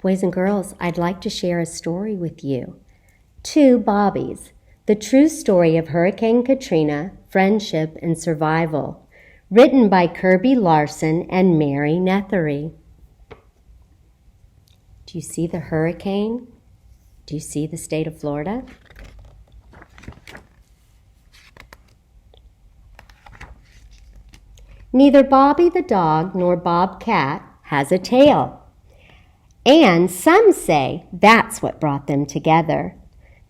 Boys and girls, I'd like to share a story with you. Two Bobbies, the true story of Hurricane Katrina, friendship, and survival. Written by Kirby, Larson, and Mary Nethery. Do you see the hurricane? Do you see the state of Florida? Neither Bobby the dog nor Bob Cat has a tail. And some say that's what brought them together.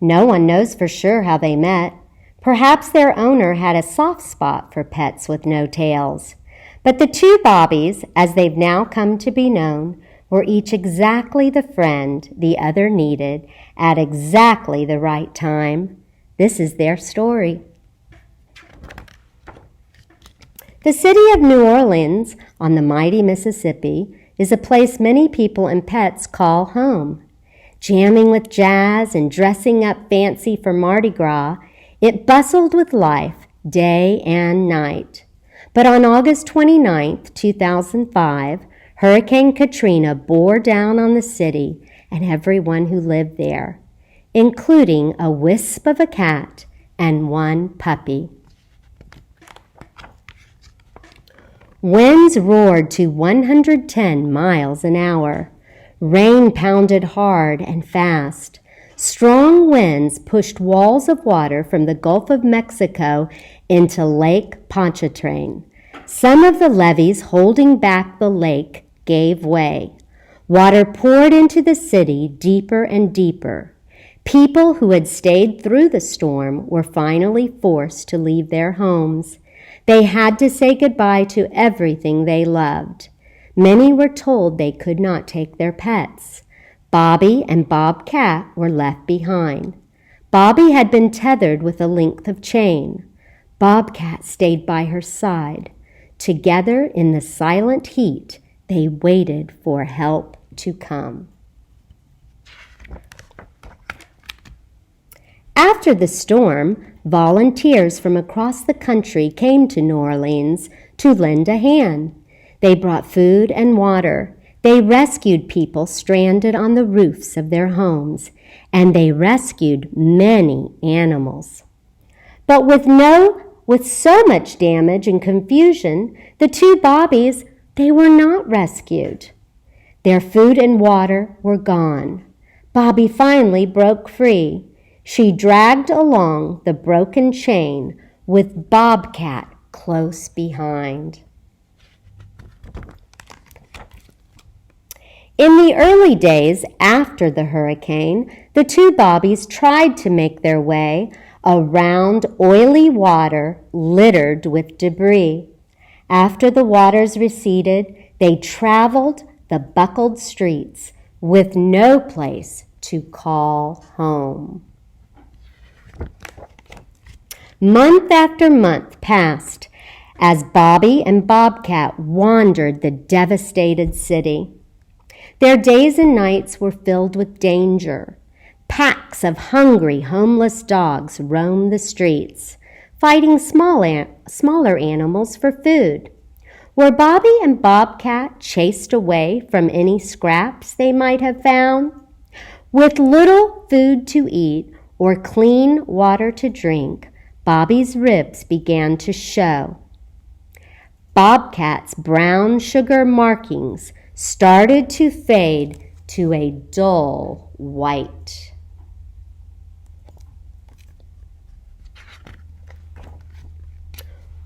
No one knows for sure how they met. Perhaps their owner had a soft spot for pets with no tails. But the two Bobbies, as they've now come to be known, were each exactly the friend the other needed at exactly the right time. This is their story. The city of New Orleans on the mighty Mississippi is a place many people and pets call home. Jamming with jazz and dressing up fancy for Mardi Gras, it bustled with life day and night. But on August 29, 2005, Hurricane Katrina bore down on the city and everyone who lived there, including a wisp of a cat and one puppy. Winds roared to 110 miles an hour. Rain pounded hard and fast. Strong winds pushed walls of water from the Gulf of Mexico into Lake Pontchartrain. Some of the levees holding back the lake gave way. Water poured into the city deeper and deeper. People who had stayed through the storm were finally forced to leave their homes. They had to say goodbye to everything they loved. Many were told they could not take their pets. Bobby and Bob Cat were left behind. Bobby had been tethered with a length of chain. Bob Cat stayed by her side. Together in the silent heat, they waited for help to come. After the storm, volunteers from across the country came to New Orleans to lend a hand. They brought food and water. They rescued people stranded on the roofs of their homes, and they rescued many animals. But with so much damage and confusion, the two Bobbies, they were not rescued. Their food and water were gone. Bobby finally broke free. She dragged along the broken chain with Bobcat close behind. In the early days after the hurricane, the two Bobbies tried to make their way around oily water littered with debris. After the waters receded, they traveled the buckled streets with no place to call home. Month after month passed as Bobby and Bobcat wandered the devastated city. Their days and nights were filled with danger. Packs of hungry, homeless dogs roamed the streets, fighting smaller animals for food. Were Bobby and Bobcat chased away from any scraps they might have found? With little food to eat or clean water to drink, Bobby's ribs began to show. Bobcat's brown sugar markings started to fade to a dull white.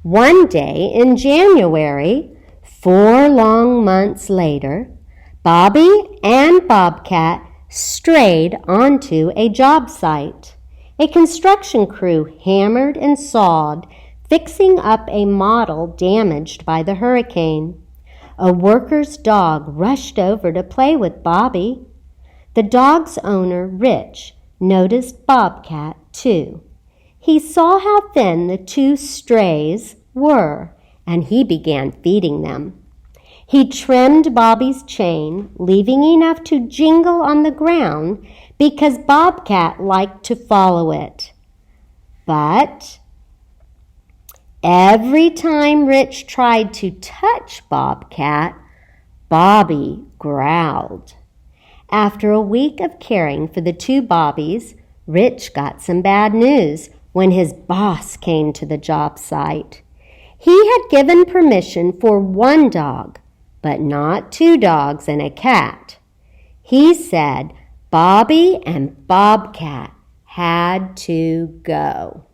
One day in January, 4 long months later, Bobby and Bobcat strayed onto a job site. A construction crew hammered and sawed, fixing up a model damaged by the hurricane. A worker's dog rushed over to play with Bobby. The dog's owner, Rich, noticed Bobcat too. He saw how thin the two strays were, and he began feeding them. He trimmed Bobby's chain, leaving enough to jingle on the ground because Bobcat liked to follow it. But every time Rich tried to touch Bobcat, Bobby growled. After a week of caring for the two Bobbies, Rich got some bad news when his boss came to the job site. He had given permission for one dog, but not two dogs and a cat. He said Bobby and Bobcat had to go.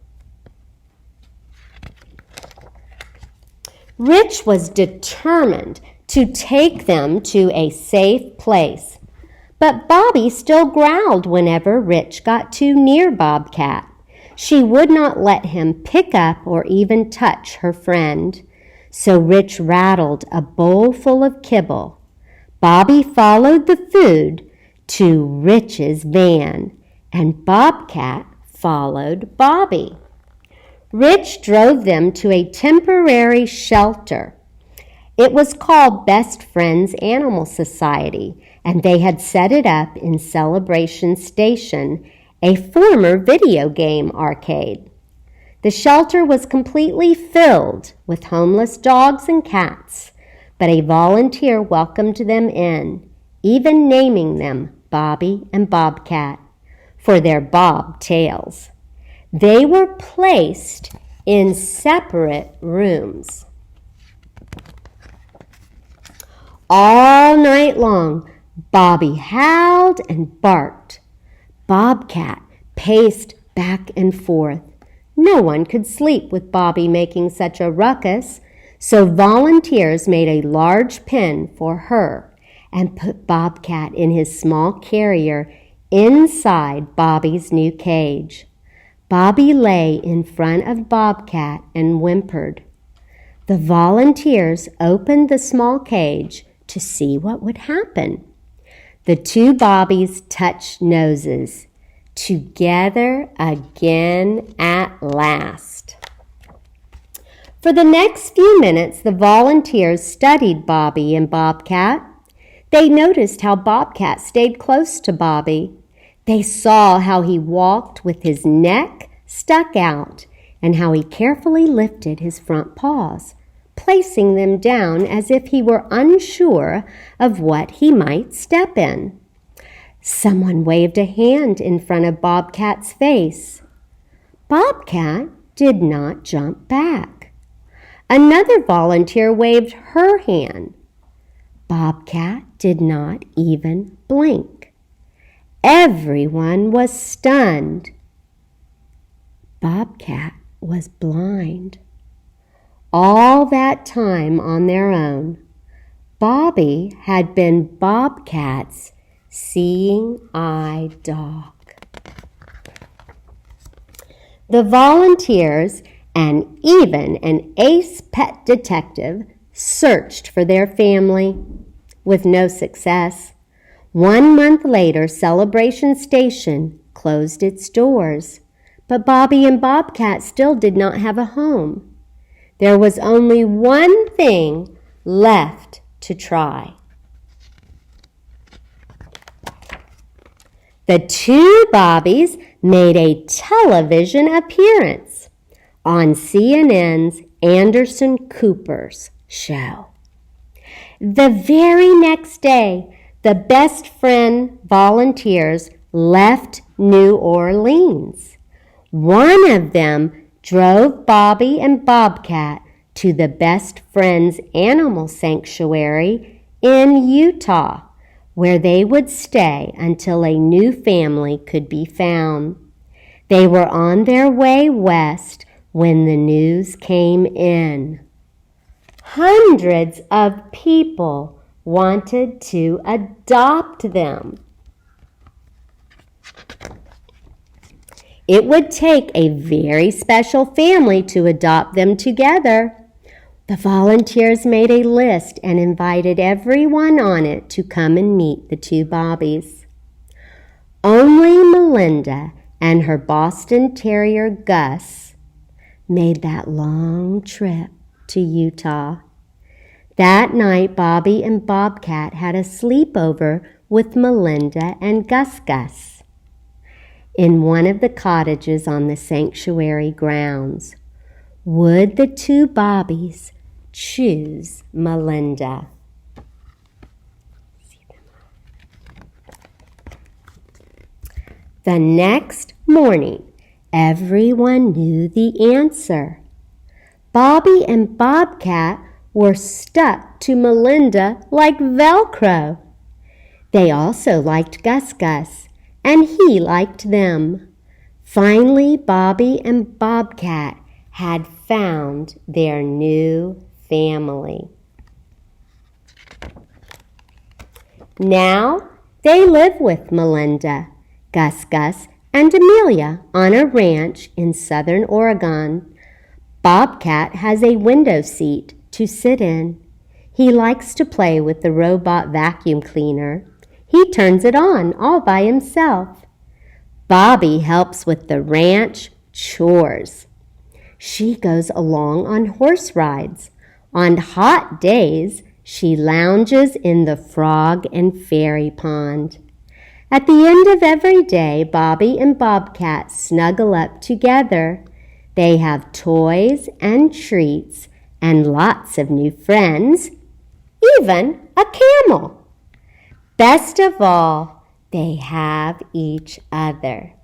Rich was determined to take them to a safe place, but Bobby still growled whenever Rich got too near Bobcat. She would not let him pick up or even touch her friend, so Rich rattled a bowl full of kibble. Bobby followed the food to Rich's van, and Bobcat followed Bobby. Rich drove them to a temporary shelter. It was called Best Friends Animal Society, and they had set it up in Celebration Station, a former video game arcade. The shelter was completely filled with homeless dogs and cats, but a volunteer welcomed them in, even naming them Bobby and Bobcat for their bob tails. They were placed in separate rooms. All night long, Bobby howled and barked. Bobcat paced back and forth. No one could sleep with Bobby making such a ruckus, so volunteers made a large pen for her and put Bobcat in his small carrier inside Bobby's new cage. Bobby lay in front of Bobcat and whimpered. The volunteers opened the small cage to see what would happen. The two Bobbies touched noses, together again at last. For the next few minutes, the volunteers studied Bobby and Bobcat. They noticed how Bobcat stayed close to Bobby. They saw how he walked with his neck stuck out and how he carefully lifted his front paws, placing them down as if he were unsure of what he might step in. Someone waved a hand in front of Bobcat's face. Bobcat did not jump back. Another volunteer waved her hand. Bobcat did not even blink. Everyone was stunned. Bobcat was blind. All that time on their own, Bobby had been Bobcat's seeing eye dog. The volunteers and even an ace pet detective searched for their family with no success. 1 month later, Celebration Station closed its doors, but Bobby and Bobcat still did not have a home. There was only one thing left to try. The two Bobbies made a television appearance on CNN's Anderson Cooper's show. The very next day, the Best Friend volunteers left New Orleans. One of them drove Bobby and Bobcat to the Best Friends Animal Sanctuary in Utah, where they would stay until a new family could be found. They were on their way west when the news came in. Hundreds of people wanted to adopt them. It would take a very special family to adopt them together. The volunteers made a list and invited everyone on it to come and meet the two Bobbies. Only Melinda and her Boston Terrier Gus made that long trip to Utah. That night, Bobby and Bobcat had a sleepover with Melinda and Gus in one of the cottages on the sanctuary grounds. Would the two Bobbies choose Melinda? The next morning, everyone knew the answer. Bobby and Bobcat were stuck to Melinda like Velcro. They also liked Gus Gus, and he liked them. Finally, Bobby and Bobcat had found their new family. Now they live with Melinda, Gus Gus, and Amelia on a ranch in southern Oregon. Bobcat has a window seat to sit in. He likes to play with the robot vacuum cleaner. He turns it on all by himself. Bobby helps with the ranch chores. She goes along on horse rides. On hot days, she lounges in the frog and fairy pond. At the end of every day, Bobby and Bobcat snuggle up together. They have toys and treats and lots of new friends, even a camel. Best of all, they have each other.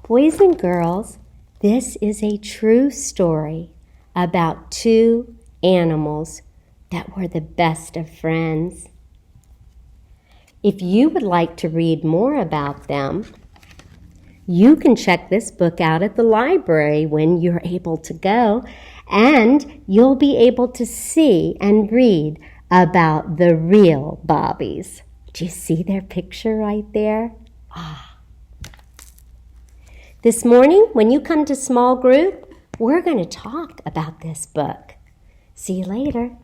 Boys and girls, this is a true story about two animals that were the best of friends. If you would like to read more about them, you can check this book out at the library when you're able to go, and you'll be able to see and read about the real Bobbies. Do you see their picture right there? This morning, when you come to small group, we're going to talk about this book. See you later.